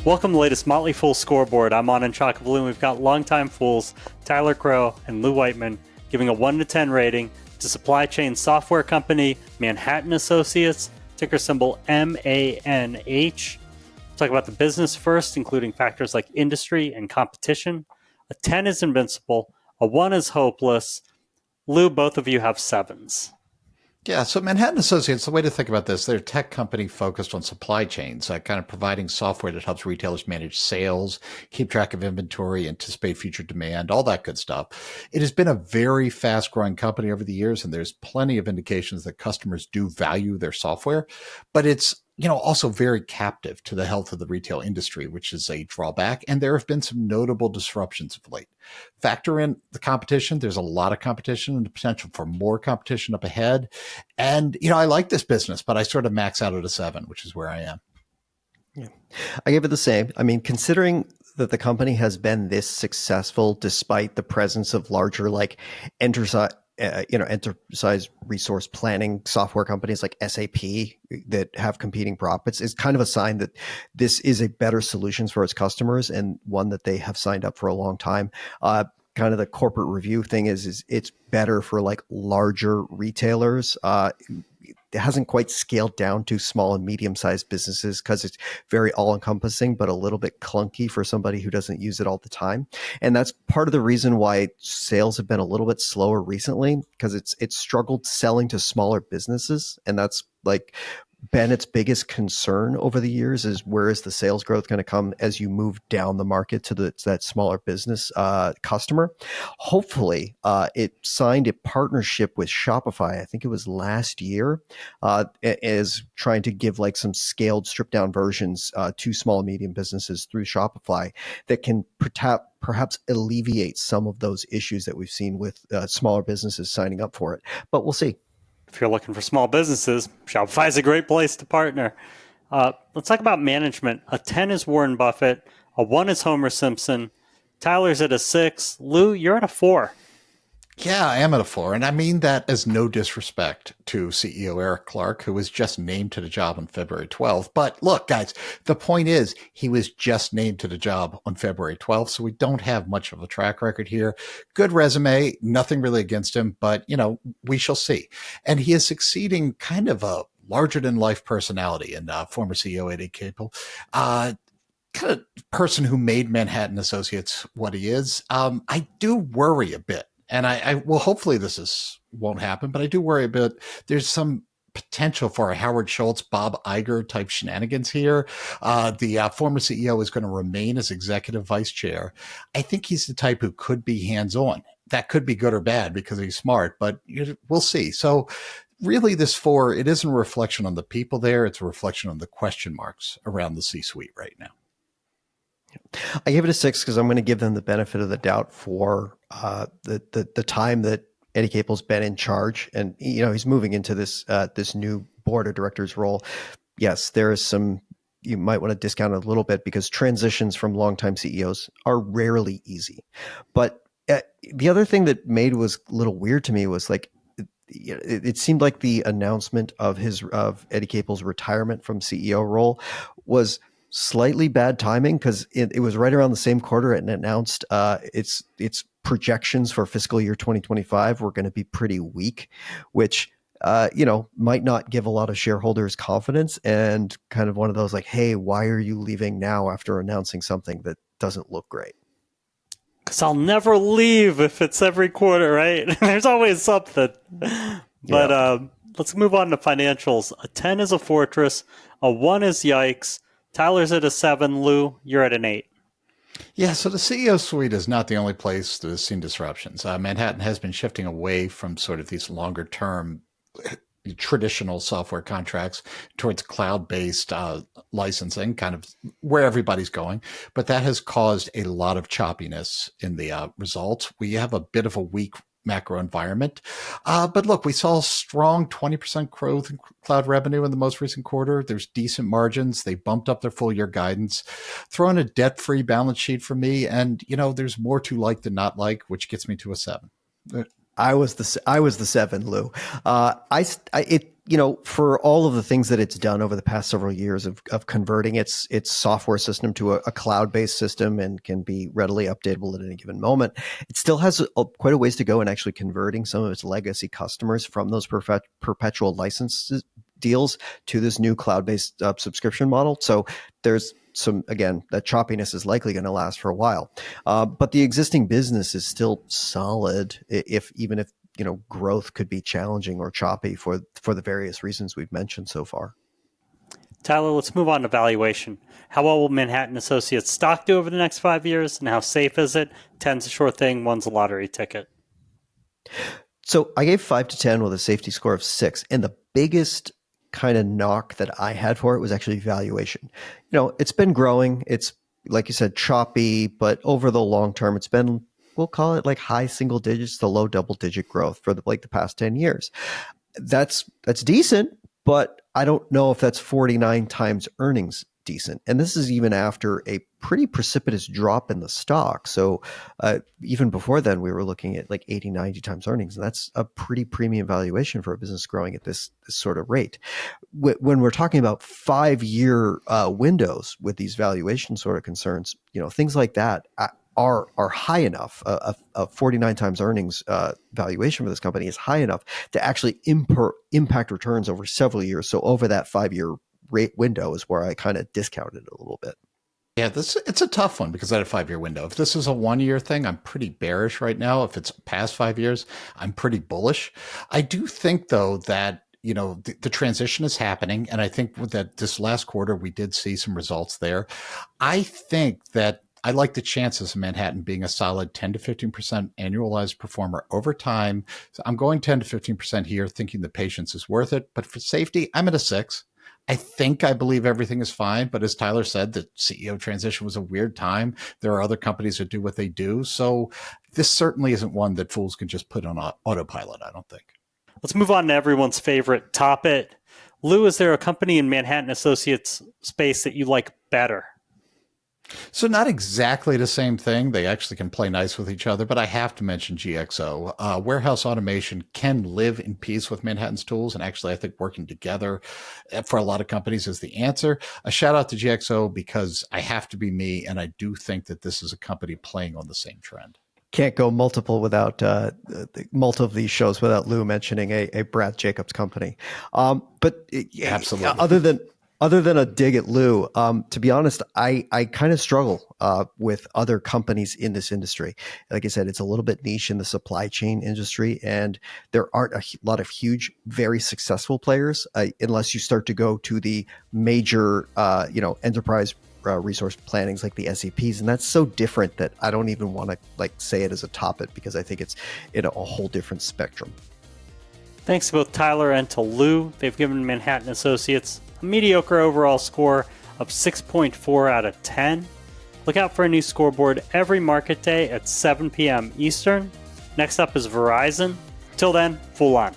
Welcome to the latest Motley Fool Scoreboard. I'm Anand Chokkavelu, and we've got longtime fools Tyler Crowe and Lou Whiteman giving a 1 to 10 rating to supply chain software company Manhattan Associates, ticker symbol MANH. Talk about the business first, including factors like industry and competition. A 10 is invincible. A 1 is hopeless. Lou, both of you have 7s. Yeah, so Manhattan Associates, the way to think about this, they're a tech company focused on supply chains, kind of providing software that helps retailers manage sales, keep track of inventory, anticipate future demand, all that good stuff. It has been a very fast-growing company over the years, and there's plenty of indications that customers do value their software, but it's also very captive to the health of the retail industry, which is a drawback. And there have been some notable disruptions of late. Factor in the competition. There's a lot of competition and the potential for more competition up ahead. And, I like this business, but I sort of max out at a 7, which is where I am. Yeah, I gave it the same. I mean, considering that the company has been this successful despite the presence of larger enterprise resource planning software companies like SAP that have competing profits, is kind of a sign that this is a better solutions for its customers and one that they have signed up for a long time. Kind of the corporate review thing is it's better for larger retailers. It hasn't quite scaled down to small and medium-sized businesses because it's very all-encompassing, but a little bit clunky for somebody who doesn't use it all the time. And that's part of the reason why sales have been a little bit slower recently, because it's struggled selling to smaller businesses. And that's been its biggest concern over the years, is where is the sales growth going to come as you move down the market to that smaller business customer. Hopefully, it signed a partnership with Shopify. I think it was last year, is trying to give some scaled stripped down versions to small and medium businesses through Shopify that can perhaps alleviate some of those issues that we've seen with smaller businesses signing up for it. But we'll see. If you're looking for small businesses, Shopify is a great place to partner. Let's talk about management. A 10 is Warren Buffett. A 1 is Homer Simpson. Tyler's at a 6. Lou, you're at a 4. Yeah, I am at a 4, and I mean that as no disrespect to CEO Eric Clark, who was just named to the job on February 12th. But look, guys, the point is he was just named to the job on February 12th, so we don't have much of a track record here. Good resume, nothing really against him, but, we shall see. And he is succeeding kind of a larger-than-life personality in former CEO Eddie Capel. Kind of person who made Manhattan Associates what he is. I do worry a bit. And I well, hopefully this won't happen, but I do worry a bit. There's some potential for a Howard Schultz, Bob Iger type shenanigans here. The former CEO is going to remain as executive vice chair. I think he's the type who could be hands-on. That could be good or bad because he's smart, but we'll see. So really this 4, it isn't a reflection on the people there. It's a reflection on the question marks around the C-suite right now. I gave it a 6 because I'm going to give them the benefit of the doubt for the time that Eddie Capel's been in charge, and he's moving into this new board of directors role. Yes, there is some, you might want to discount it a little bit because transitions from longtime CEOs are rarely easy. But the other thing that was a little weird to me was it seemed like the announcement of Eddie Capel's retirement from CEO role was slightly bad timing because it was right around the same quarter and announced its projections for fiscal year 2025 were going to be pretty weak, which might not give a lot of shareholders confidence, and kind of one of those hey, why are you leaving now after announcing something that doesn't look great? Because I'll never leave if it's every quarter, right? There's always something. But let's move on to financials. A 10 is a fortress. A 1 is yikes. Tyler's at a 7. Lou, you're at an 8. Yeah, so the CEO suite is not the only place that has seen disruptions. Manhattan has been shifting away from sort of these longer-term traditional software contracts towards cloud-based licensing, kind of where everybody's going. But that has caused a lot of choppiness in the results. We have a bit of a weak macro environment. But look, we saw strong 20% growth in cloud revenue in the most recent quarter. There's decent margins. They bumped up their full year guidance. Throw in a debt-free balance sheet for me. And, there's more to like than not like, which gets me to a 7. I was the 7, Lou. for all of the things that it's done over the past several years of converting its software system to a cloud-based system and can be readily updatable at any given moment, it still has quite a ways to go in actually converting some of its legacy customers from those perpetual license deals to this new cloud-based subscription model. So there's that choppiness is likely going to last for a while. But the existing business is still solid, even if growth could be challenging or choppy for the various reasons we've mentioned so far. Tyler, let's move on to valuation. How well will Manhattan Associates stock do over the next 5 years, and how safe is it? 10's a sure thing, 1's a lottery ticket. So I gave 5 to 10 with a safety score of 6, and the biggest kind of knock that I had for it was actually valuation. It's been growing. It's, like you said, choppy, but over the long term, it's been, we'll call it like high single digits to low double digit growth for the past 10 years. That's decent, but I don't know if that's 49 times earnings decent. And this is even after a pretty precipitous drop in the stock. So even before then, we were looking at like 80, 90 times earnings. And that's a pretty premium valuation for a business growing at this sort of rate. When we're talking about 5-year windows with these valuation sort of concerns, things like that are high enough. A 49 times earnings valuation for this company is high enough to actually impact returns over several years. So over that 5-year rate window is where I kind of discounted it a little bit. Yeah, it's a tough one because I had a 5-year window. If this is a 1-year thing, I'm pretty bearish right now. If it's past 5 years, I'm pretty bullish. I do think, though, that the transition is happening. And I think that this last quarter, we did see some results there. I think that I like the chances of Manhattan being a solid 10 to 15% annualized performer over time. So I'm going 10 to 15% here, thinking the patience is worth it. But for safety, I'm at a 6. I believe everything is fine. But as Tyler said, the CEO transition was a weird time. There are other companies that do what they do. So this certainly isn't one that fools can just put on autopilot, I don't think. Let's move on to everyone's favorite topic. Lou, is there a company in Manhattan Associates space that you like better? So not exactly the same thing. They actually can play nice with each other, but I have to mention GXO. Warehouse automation can live in peace with Manhattan's tools, and actually I think working together for a lot of companies is the answer. A shout out to GXO because I have to be me, and I do think that this is a company playing on the same trend. Can't go multiple of these shows without Lou mentioning a Brad Jacobs company. But absolutely. Other than a dig at Lou, to be honest, I kind of struggle with other companies in this industry. Like I said, it's a little bit niche in the supply chain industry, and there aren't a lot of huge, very successful players unless you start to go to the major, enterprise resource plannings like the SAPs, and that's so different that I don't even want to say it as a topic because I think it's in a whole different spectrum. Thanks to both Tyler and to Lou. They've given Manhattan Associates a mediocre overall score of 6.4 out of 10. Look out for a new scoreboard every market day at 7 p.m. Eastern. Next up is Verizon. Till then, Fool on.